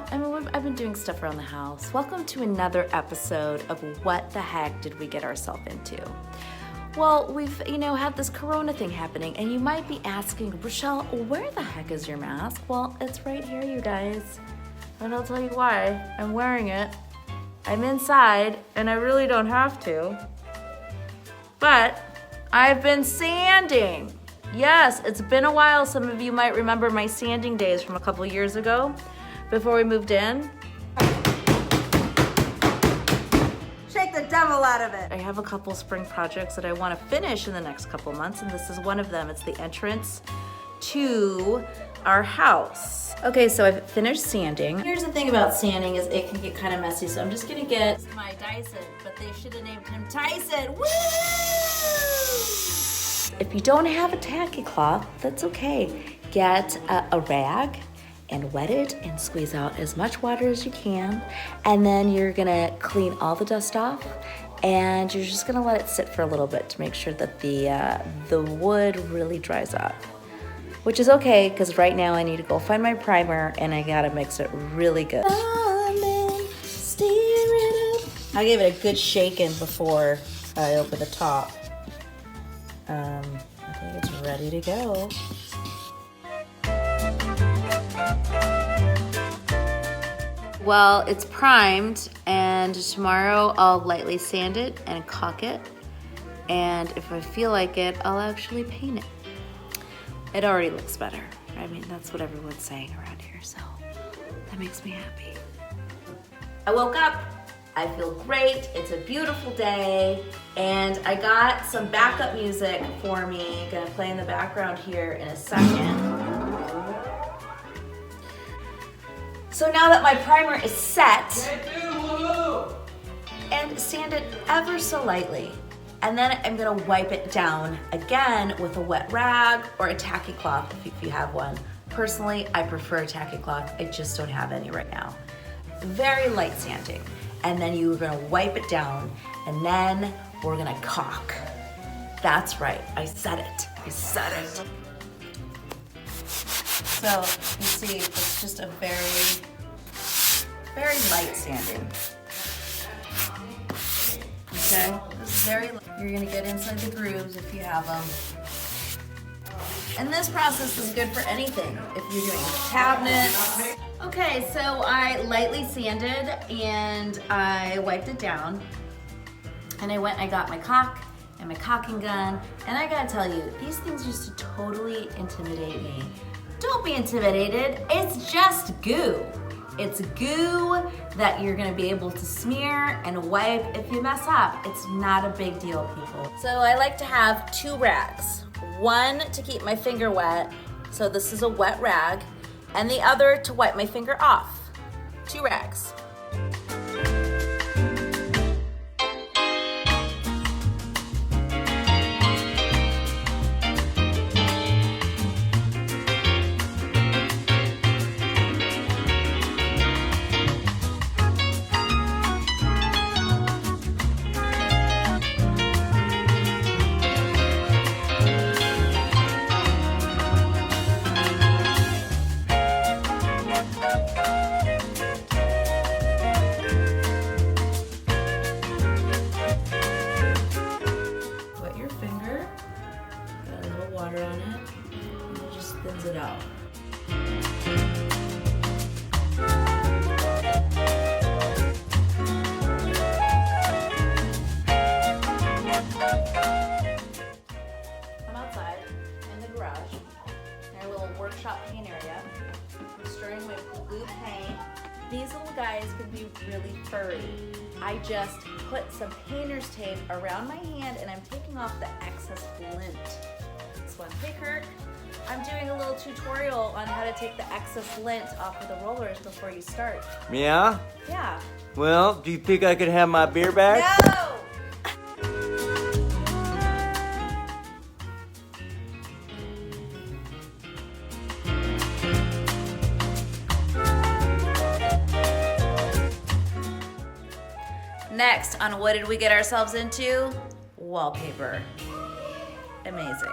Yeah, I mean, I've been doing stuff around the house. Welcome to another episode of What the Heck Did We Get Ourselves Into? Well, we've, had this corona thing happening, and you might be asking, Rochelle, where the heck is your mask? Well, it's right here, you guys. And I'll tell you why. I'm wearing it. I'm inside, and I really don't have to. But I've been sanding. Yes, it's been a while. Some of you might remember my sanding days from a couple years ago before we moved in. Shake the devil out of it. I have a couple spring projects that I want to finish in the next couple months, and this is one of them. It's the entrance to our house. Okay, so I've finished sanding. Here's the thing about sanding is it can get kind of messy, so I'm just gonna get my Dyson, but they should have named him Tyson. Woo! If you don't have a tacky cloth, that's okay. Get a rag and wet it and squeeze out as much water as you can. And then you're gonna clean all the dust off, and you're just gonna let it sit for a little bit to make sure that the wood really dries up. Which is okay, because right now I need to go find my primer and I gotta mix it really good. I gave it a good shaking before I open the top. I think it's ready to go. Well, it's primed, and tomorrow I'll lightly sand it and caulk it. And if I feel like it, I'll actually paint it. It already looks better. I mean, that's what everyone's saying around here, so that makes me happy. I woke up. I feel great. It's a beautiful day, and I got some backup music for me. Gonna play in the background here in a second. So now that my primer is set, and sand it ever so lightly, and then I'm gonna wipe it down again with a wet rag or a tacky cloth if you have one. Personally, I prefer a tacky cloth. I just don't have any right now. Very light sanding. And then you're gonna wipe it down, and then we're gonna caulk. That's right, I said it. So you see, it's just a very, very light sanding. Okay, this is very light. You're gonna get inside the grooves if you have them. And this process is good for anything. If you're doing cabinets. Okay, so I lightly sanded and I wiped it down. And I went and I got my caulk and my caulking gun. And I gotta tell you, these things used to totally intimidate me. Don't be intimidated, it's just goo. It's goo that you're gonna be able to smear and wipe if you mess up. It's not a big deal, people. So I like to have two rags. One to keep my finger wet, so this is a wet rag, and the other to wipe my finger off. Two rags. Water on it, and it just thins it out. I'm outside in the garage, in our little workshop paint area. I'm stirring my blue paint. These little guys can be really furry. I just put some painter's tape around my hand, and I'm taking off the excess lint. One. Hey Kirk, I'm doing a little tutorial on how to take the excess lint off of the rollers before you start. Yeah? Yeah. Well, do you think I could have my beer back? No! Next on What Did We Get Ourselves Into? Wallpaper. Amazing.